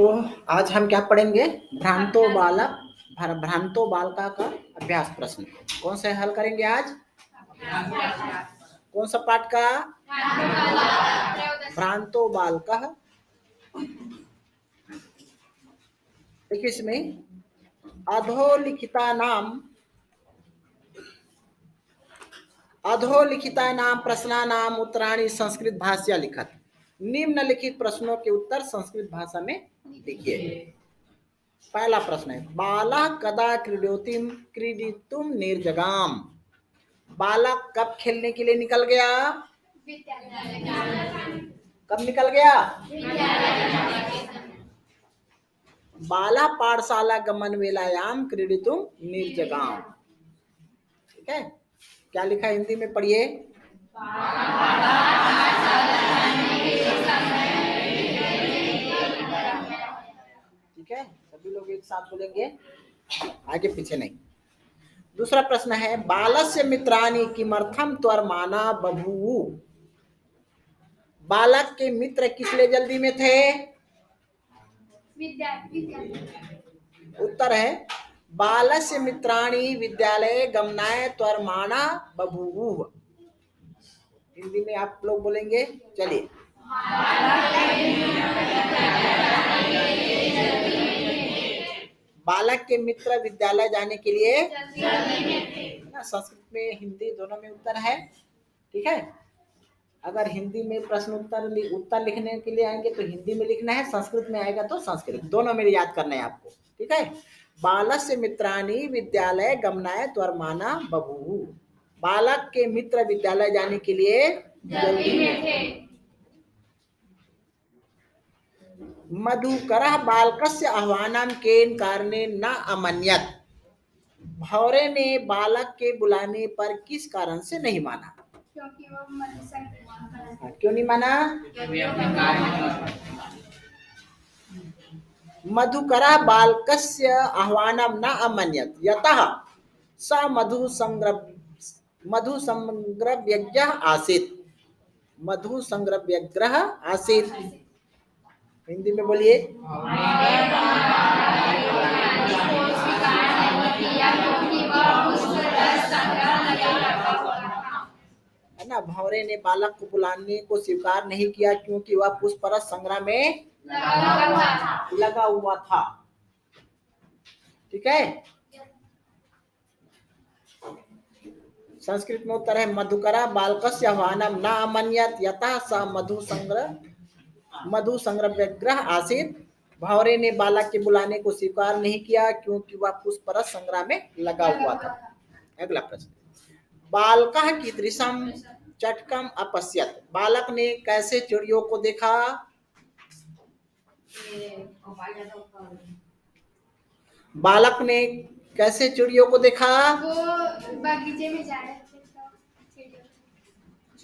तो आज हम क्या पढ़ेंगे? भ्रांतो बालक भ्रांतो बालका का अभ्यास प्रश्न कौन सा हल करेंगे आज? कौन सा पाठ का? भ्रांतो बालका। देखिए इसमें अधोलिखिता नाम प्रश्नानाम उत्तराणि संस्कृत भाषा लिखत। निम्नलिखित प्रश्नों के उत्तर संस्कृत भाषा में लिखिए। पहला प्रश्न है, बालक कदा क्रीडितुम निर्जगाम। बालक कब खेलने के लिए निकल गया? कब निकल गया? बाला पाठशाला गमन वेलायाम क्रीडितुम निर्जगाम। ठीक है, क्या लिखा है हिंदी में पढ़िए। ठीक है, सभी लोग एक साथ बोलेंगे, आगे पीछे नहीं। दूसरा प्रश्न है, बालस्य मित्राणि किमर्थम त्वरमाना बभूवु। बालक के मित्र किस लिए जल्दी में थे? उत्तर है, बालस्य मित्राणि विद्यालय गमनाय त्वरमाना बभूवु। हिंदी में आप लोग बोलेंगे, चलिए। बालक के मित्र विद्यालय जाने के लिए ना, संस्कृत में हिंदी दोनों में उत्तर है। ठीक है, अगर हिंदी में प्रश्न उत्तर लिखने के लिए आएंगे तो हिंदी में लिखना है, संस्कृत में आएगा तो संस्कृत, दोनों में याद करना है आपको। ठीक है, बालस्य मित्राणि विद्यालय गमनाय त्वरमाना बभूवु। बालक के मित्र विद्यालय जाने के लिए जल्दी में थे। मधुकरः बालकस्य आह्वानं केन कारणेन न अमन्यत। भौरे ने बालक के बुलाने पर किस कारण से नहीं माना? क्योंकि वो क्यों नहीं माना? मधुकरः बालकस्य आह्वानं न अमन्यत यतः स मधुसंग्रव्यग्रः आसीत्। मधुसंग्रव्यग्रः आसीत्। हिंदी में बोलिए। है ना, भौरे ने बालक को बुलाने को स्वीकार नहीं किया क्योंकि वह पुष्परस संग्रह में लगा हुआ था। ठीक है, संस्कृत में उत्तर है, मधुकरा बालकस्य आह्वानं न अमन्यत यतः स मधुसंग्रव्यग्रः आसीत्। भौरे ने बालक के बुलाने को स्वीकार नहीं किया क्योंकि वह पुष्परस संग्रह में लगा हुआ था। अगला प्रश्न, बालकः कीदृशं चटकम अपश्यत। बालक ने कैसे चिड़ियों को देखा? बालक ने कैसे चिड़ियों को देखा? वो बगीचे में जा रहे थे,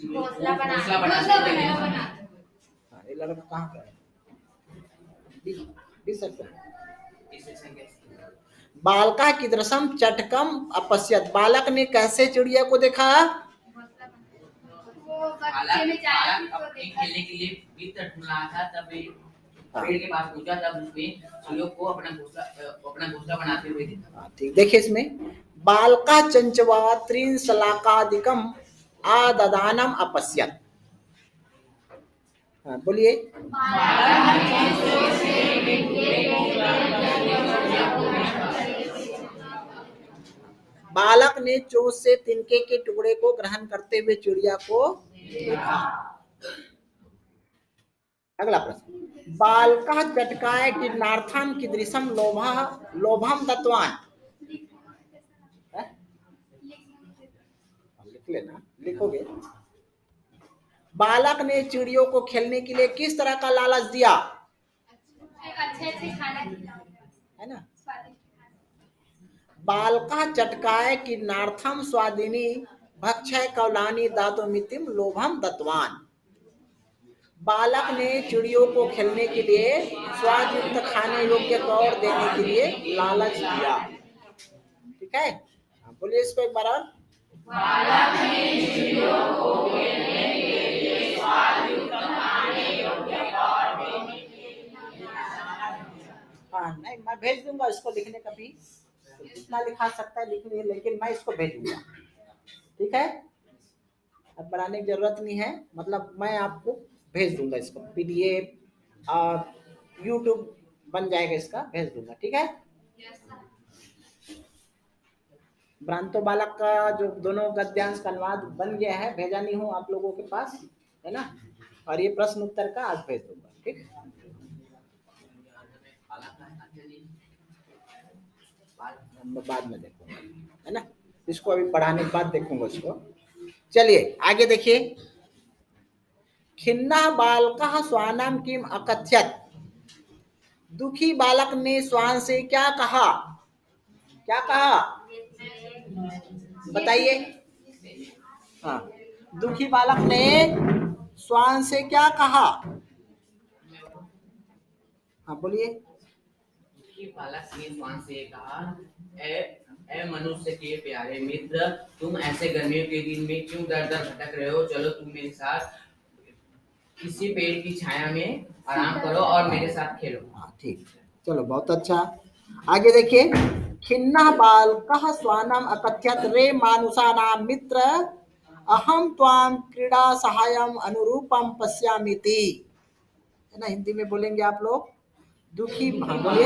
घोंसला बना लड़का कहाँ का है? बालका कीदृशम चटकम अपश्यत। बालक ने कैसे चिड़िया को देखा? वो बगीचे में जा रहे थे, अपने खेलने के लिए भीतर ढूंढ रहा था, तब पेड़ के पास पहुंचा, तब उसमें चिड़ियों को अपना घोंसला बनाते हुए देखा। ठीक, देखिए इसमें बालका चंचवा त्रीन शलाकादिकम आददानम अपश्यत। बोलिए। बालक ने चोंच से तिनके के टुकड़े को ग्रहण करते हुए चिड़िया को देखा। अगला प्रश्न, बालका चटकाय किन्नार्थम कीदृशम लोभम दत्तवान। लिख लेना, लिखोगे। बालक ने चिड़ियों को खेलने के लिए किस तरह का लालच दिया? अच्छे खाना है ना। बालका चटकाय किन्नार्थम स्वादिनी भक्षय कौलानी दातुमितिम लोभम दत्तवान। बालक ने चिड़ियों को खेलने के लिए स्वादयुक्त खाने योग्य कौर देने के लिए लालच दिया। ठीक है, बोलिए इसको एक बार और। बालक ने चिड़ियों को खेलने के लिए स्वादयुक्त खाने योग्य कौर देने के लिए मैं भेज दूंगा इसको लिखने का भी, जितना लिखा सकता है लिखिए, लेकिन मैं इसको भेजूंगा, ठीक है। अब बनाने की जरूरत नहीं है, मतलब मैं आपको भेज दूंगा इसको, PDF और YouTube बन जाएगा इसका, भेज दूंगा, ठीक है। भ्रांतो बालक का जो दोनों गद्यांश का अनुवाद बन गया है, भेजा नहीं हूँ आप लोगों के पास, है ना। और ये प्रश्न उत्तर का आज भेज दूंगा, ठीक। बाद में देखूंगा, है ना, इसको अभी पढ़ाने के बाद देखूंगा इसको। चलिए आगे देखिए। खिन्ना बालकः श्वानां किम अकथयत्, दुखी बालक ने श्वान से क्या कहा, क्या कहा बताइए। हाँ, दुखी बालक ने श्वान से क्या कहा, हाँ बोलिए। दुखी बालक ने श्वान से कहा, ए मनुष्य के प्यारे मित्र, तुम ऐसे गर्मियों के दिन में क्यों दर दर भटक रहे हो, चलो तुम मेरे साथ किसी पेड़ की छाया में आराम करो और मेरे साथ खेलो। हाँ ठीक, चलो बहुत अच्छा। आगे देखिए। खिन्ना बालकः श्वानम् अकथयत्, रे मानुषाणां मित्र, अहम त्वां क्रीड़ा सहायम अनुरूपम पश्यामीति, है ना। हिंदी में बोलेंगे आप लोग। दुखी, हाँ बोलिए।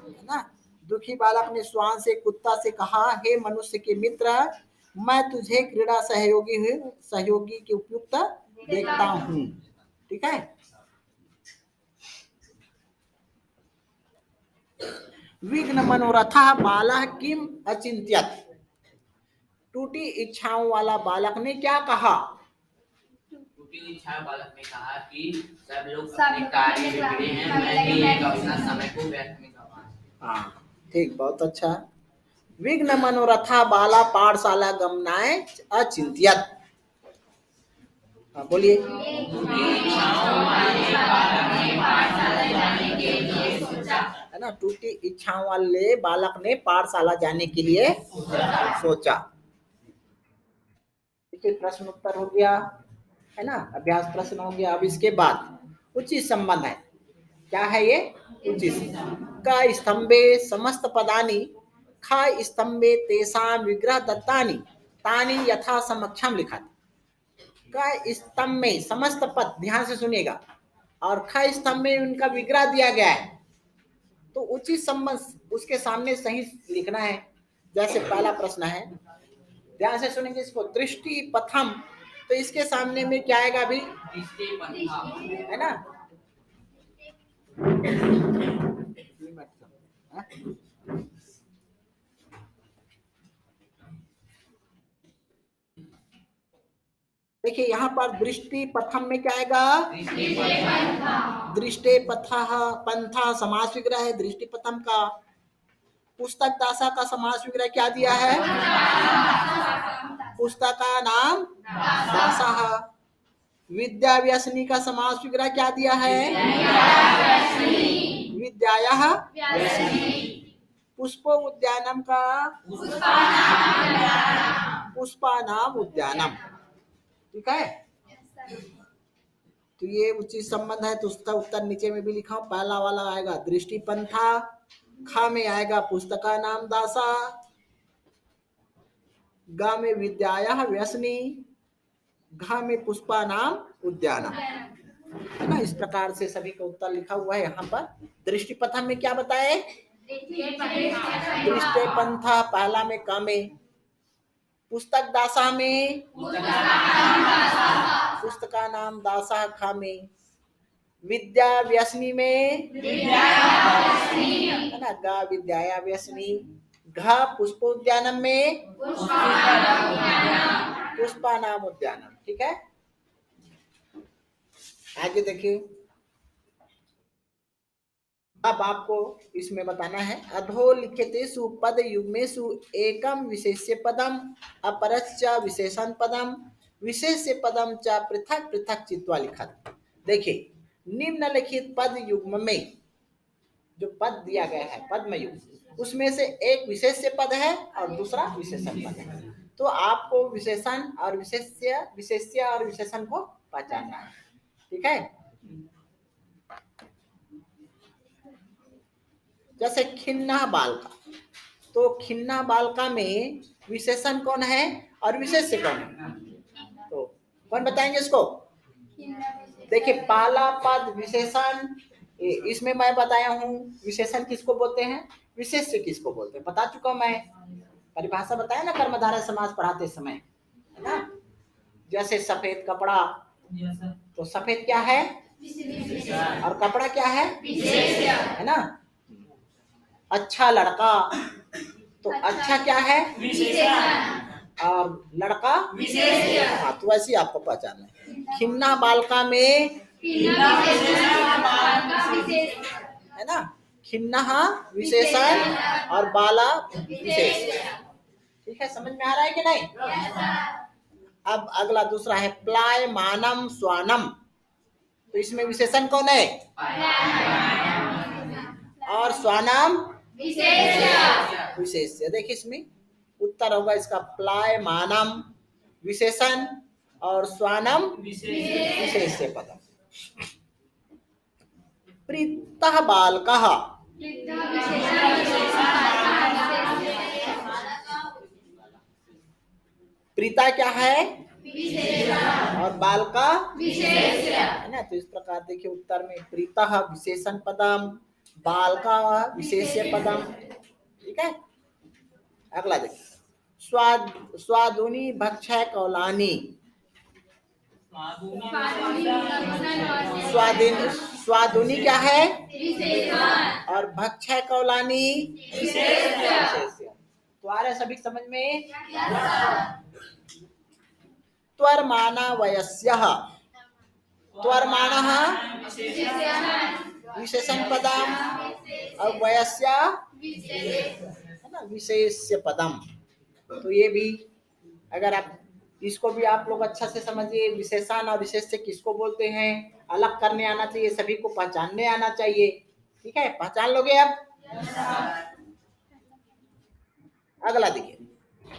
है ना। दुखी बालक ने श्वान से, कुत्ता से कहा, हे मनुष्य के मित्र, मैं तुझे क्रीड़ा सहयोगी के उपयुक्त देखता हूँ, ठीक है। विघ्न मनोरथा बालः किम अचिंत्यत, टूटी इच्छाओं वाला बालक ने क्या कहा, टूटी इच्छा बालक ने कहा कि सब लोग अपने कार्य में बिगड़े हैं, मैं ही एक अपना समय को व्यर्थ में गंवा। हाँ ठीक, बहुत अच्छा। विघ्न मनोरथा बाला पाठशाला गमनाय अचिंत्यत, हाँ बोलिए। है ना, टूटी इच्छाओं वाले बालक ने पाठशाला जाने के लिए सोचा। देखिए प्रश्न उत्तर हो गया, है ना, अभ्यास प्रश्न हो गया। अब इसके बाद उचित संबंध है, क्या है ये उचित। का स्तंभे समस्त पदानि, खा स्तंभे तेषां विग्रह दत्तानि, तानि यथा समक्षम लिखा। का स्तंभ में समस्त पद, ध्यान से सुनिएगा, और ख स्तंभ में उनका विग्रह दिया गया है, तो उचित संबंध उसके सामने सही लिखना है। जैसे पहला प्रश्न है, ध्यान से सुनेंगे इसको, दृष्टि पथम, तो इसके सामने में क्या आएगा अभी, है ना। देखिए यहाँ पर दृष्टि पथम में क्या आएगा, दृष्टि पथः पंथा समास विग्रह है दृष्टि पथम का। पुस्तक दासा का समास विग्रह क्या दिया है, पुस्तक का नाम दासः। विद्या व्यसनी का समास विग्रह क्या दिया है, विद्यायाः व्यसनी। पुष्पो उद्यानम का पुष्पानाम उद्यानम, ठीक है। तो ये उचित संबंध है, तो उसका उत्तर नीचे में भी लिखा हूं। पहला वाला आएगा दृष्टि पंथा, खा में आएगा पुस्तका नाम दासा, गा में विद्याया व्यसनी, घा में पुष्पा नाम उद्यानम, है ना। इस प्रकार से सभी का उत्तर लिखा हुआ है यहाँ पर। दृष्टि पथम में क्या बताए, दृष्टि पंथा पहला में का में, पुस्तक दासा में पुस्तका नाम दासा खा में, विद्या व्यसनी में, है ना, गा विद्याया व्यसनी, घा पुष्पोद्यानम में पुष्पा नाम उद्यानम, ठीक है। आगे देखिए। अब आपको इसमें बताना है, अधोलिखितेषु पद युग्मेषु एकम विशेष्य पदम अपरश्च विशेषण पदम विशेष्य पदम च पृथक पृथक चित्वा लिखत। देखिए निम्नलिखित पद युग्म में जो पद दिया गया है पद्म युग्म, उसमें से एक विशेष्य पद है और दूसरा विशेषण पद है। तो आपको विशेषण और विशेष्य और विशेषण को पहचानना है। ठीक है, जैसे खिन्ना बालका, तो खिन्ना बालका में विशेषण कौन है और विशेष्य कौन है? तो कौन बताएंगे इसको? देखिए, पहला पद विशेषण, इसमें मैं बताया हूँ विशेषण किसको बोलते हैं, विशेष्य किसको बोलते हैं, बता चुका हूं मैं, परिभाषा बताया ना कर्मधारय समास पढ़ाते समय, है ना। जैसे सफेद कपड़ा, तो सफेद क्या है और कपड़ा क्या है ना। अच्छा लड़का, तो अच्छा क्या है और लड़का, हाँ, तो ऐसे आपको पहचानना है। खिन्ना बालका में है ना, खिन्ना विशेषण और बाला विशेष। ठीक है, समझ में आ रहा है कि नहीं? अब अगला दूसरा है प्लायमानम स्वानम, तो इसमें विशेषण कौन है और स्वानम विशेष्य। देखिए इसमें उत्तर होगा इसका प्लायमानम विशेषण और स्वानम विशेष्य पदम। प्रीतः बालकः, प्रीता क्या है और बालका है ना। तो इस प्रकार देखिए उत्तर में प्रीतः विशेषण पदम, बालका विशेष्य पदम। ठीक है, अगला देखिए स्वादुनी भक्षय कौलानी, स्वादुनी क्या है और भक्षय कौलानी विशेष्य। तो आ रहा है सभी समझ में? त्वरमाना वयस्यः, त्वरमानः विशेषण पदम और वयस्य है ना विशेष्य पदम। तो ये भी अगर आप इसको भी आप लोग अच्छा से समझिए, विशेषण और विशेष्य किसको बोलते हैं अलग करने आना चाहिए, सभी को पहचानने आना चाहिए। ठीक है, पहचान लोगे अब? अगला देखिए,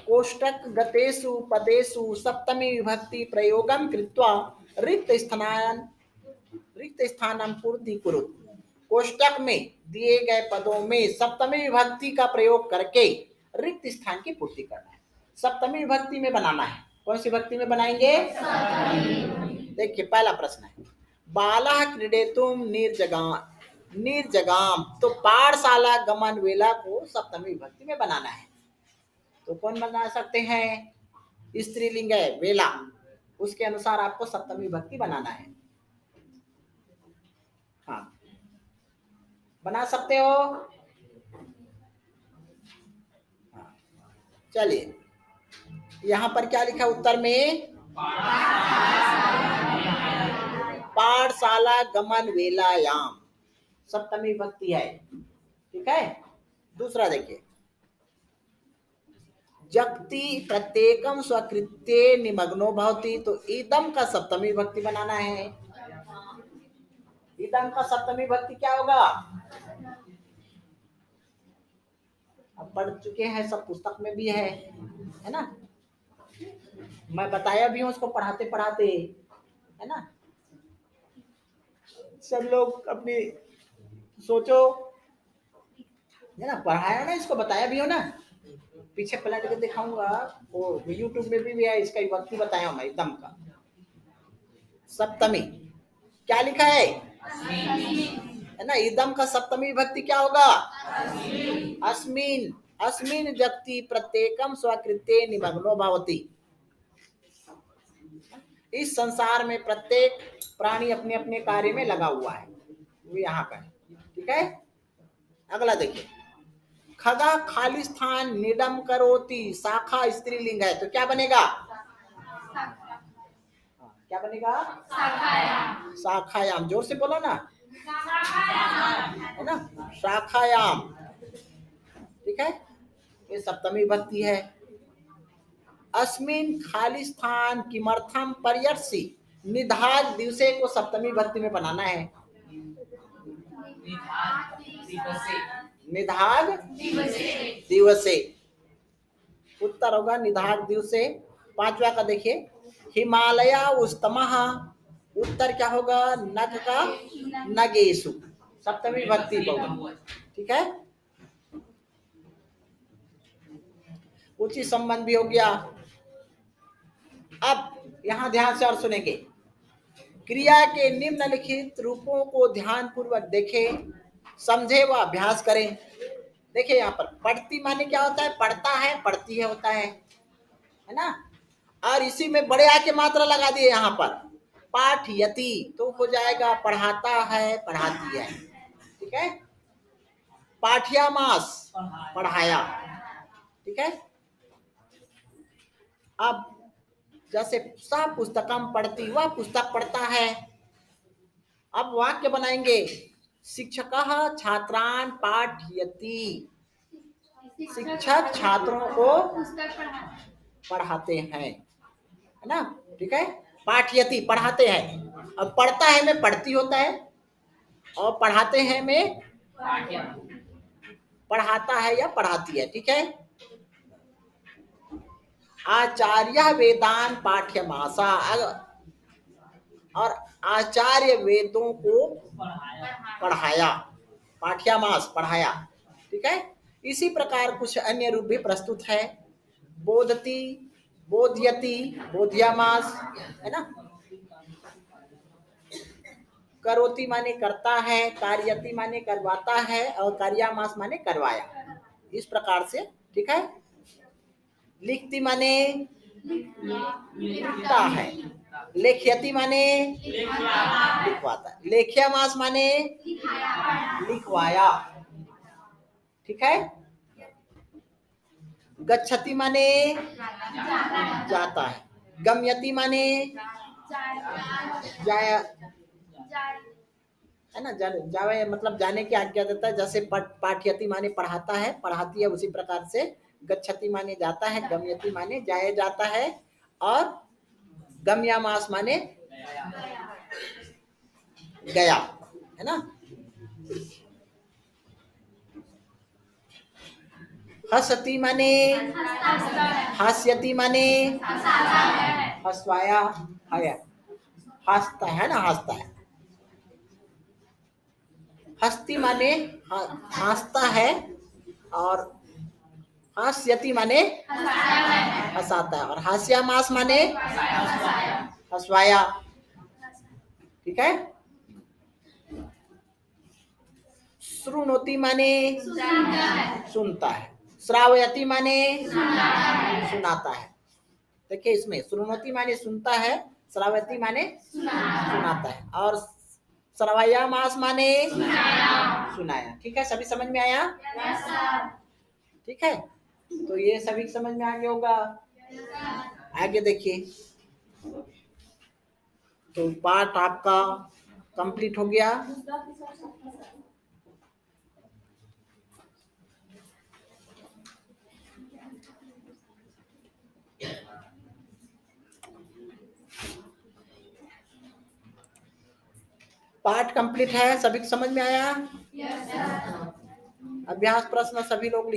कोष्टक गतेषु पदेषु सप्तमी विभक्ति प्रयोगम कृत्वा रिक्त स्थानम पूर्ति कुरु। कोष्टक में दिए गए पदों में सप्तमी विभक्ति का प्रयोग करके रिक्त स्थान की पूर्ति करना है। सप्तमी विभक्ति में बनाना है। कौन सी विभक्ति में बनाएंगे? देखिए पहला प्रश्न है बालः क्रीडेतुम निर्जगाम, तो पाठशाला गमन वेला को सप्तमी विभक्ति में बनाना है। तो कौन बना सकते हैं? स्त्रीलिंग है वेला, उसके अनुसार आपको सप्तमी विभक्ति बनाना है। हाँ, बना सकते हो। हाँ, चलिए यहाँ पर क्या लिखा उत्तर में? पाठशाला गमन वेलायाम, सप्तमी विभक्ति है। ठीक है, दूसरा देखिए जगति प्रत्येकम स्वकृत्ये निमग्नो भवति, तो इदम का सप्तमी विभक्ति बनाना है। इदम का सप्तमी विभक्ति क्या होगा? अब पढ़ चुके हैं, सब पुस्तक में भी है ना। मैं बताया भी हूँ उसको पढ़ाते पढ़ाते, है ना। सब लोग अपनी सोचो, है ना, पढ़ाया ना, इसको बताया भी हो ना, पीछे पलट के दिखाऊंगा, वो यूट्यूब में भी है, इसका विभक्ति बताया मैं एकदम का। सप्तमी क्या लिखा है ना, इदम का सप्तमी विभक्ति क्या होगा? अस्मिन, अस्मिन जगति प्रत्येकम स्वकृत्ये निमग्नो भवति, इस संसार में प्रत्येक प्राणी अपने अपने कार्य में लगा हुआ है, वो यहाँ का है। ठीक है, अगला देखिए खगा खाली स्थान निडम करोति, शाखा स्त्रीलिंग है, तो क्या बनेगा? क्या बनेगा? शाखायाम। शाखायाम, जोर से बोलो ना, है ना, शाखायाम। ठीक है, ये सप्तमी विभक्ति है। अस्मिन खाली स्थान किमर्थम पर्यटसी, निधाग दिवसे को सप्तमी विभक्ति में बनाना है। निधाग दिवसे, उत्तर होगा निधाग द्वीप से। 5वां का देखिए, हिमालय उस्तमः, उत्तर क्या होगा, नग का नगेशु, सप्तमी विभक्ति बहुवचन, ठीक है। उचित संबंध भी हो गया। अब यहां ध्यान से और सुनेंगे, क्रिया के निम्नलिखित रूपों को ध्यान पूर्वक देखें, समझे व अभ्यास करें। देखिए यहाँ पर पढ़ती माने क्या होता है, पढ़ता है, पढ़ती है होता है ना। और इसी में बड़े आ के मात्रा लगा दिए यहाँ पर, पाठयति तो हो जाएगा पढ़ाता है, पढ़ाती है, ठीक है। पाठ्यामास पढ़ाया, ठीक है। अब जैसे सा पुस्तकम पढ़ती, वह पुस्तक पढ़ता है। अब वाक्य बनाएंगे, शिक्षकः छात्रान पाठयति, शिक्षक छात्रों को पुस्तक पढ़ाता है। पढ़ाते हैं, है ना, ठीक है। पाठयति पढ़ाते हैं, अब पढ़ता है में पढ़ती होता है, और पढ़ाते हैं में पढ़ाता है या पढ़ाती है, ठीक है। आचार्य वेदान पाठ्यमासा, और आचार्य वेदों को पढ़ाया, पाठ्यमास पढ़ाया, ठीक है। इसी प्रकार कुछ अन्य रूप भी प्रस्तुत है, बोधती, बोध्यति, बोध्यामास, है ना। करोति माने करता है, कार्यति माने करवाता है, और कार्यामास माने करवाया, इस प्रकार से, ठीक है। लिखती माने लिखता है, लेख्यति माने लिखवाता है, लेख्यामास माने लिखवाया, ठीक है। गच्छति माने जाता है, गम्यति माने जाया, है ना, जावे मतलब जाने की आज्ञा देता है। जैसे पाठयति माने पढ़ाता है, पढ़ाती है, उसी प्रकार से गच्छति माने जाता है, गम्यति माने जाया जाता है, और गम्यामास माने गया, है ना। हसति माने हास्यति माने हसवाया, हंसता है ना, हंसता है। हस्ती माने हंसता है, और हास्यति माने हंसाता है, और हास्यामास माने हंसवाया, ठीक है। श्रुणोति माने सुनता है, श्रावयति माने सुनाता है। देखिए इसमें श्रुणोति माने सुनता है, श्रावयति माने सुनाता है, और श्रवयामास माने सुनाया, ठीक है। सभी समझ में आया? ठीक है, तो ये सभी समझ में आ गया होगा। आगे देखिए, तो पाठ आपका कंप्लीट हो गया। पाठ कंप्लीट है, सभी समझ में आया? अभ्यास प्रश्न सभी लोग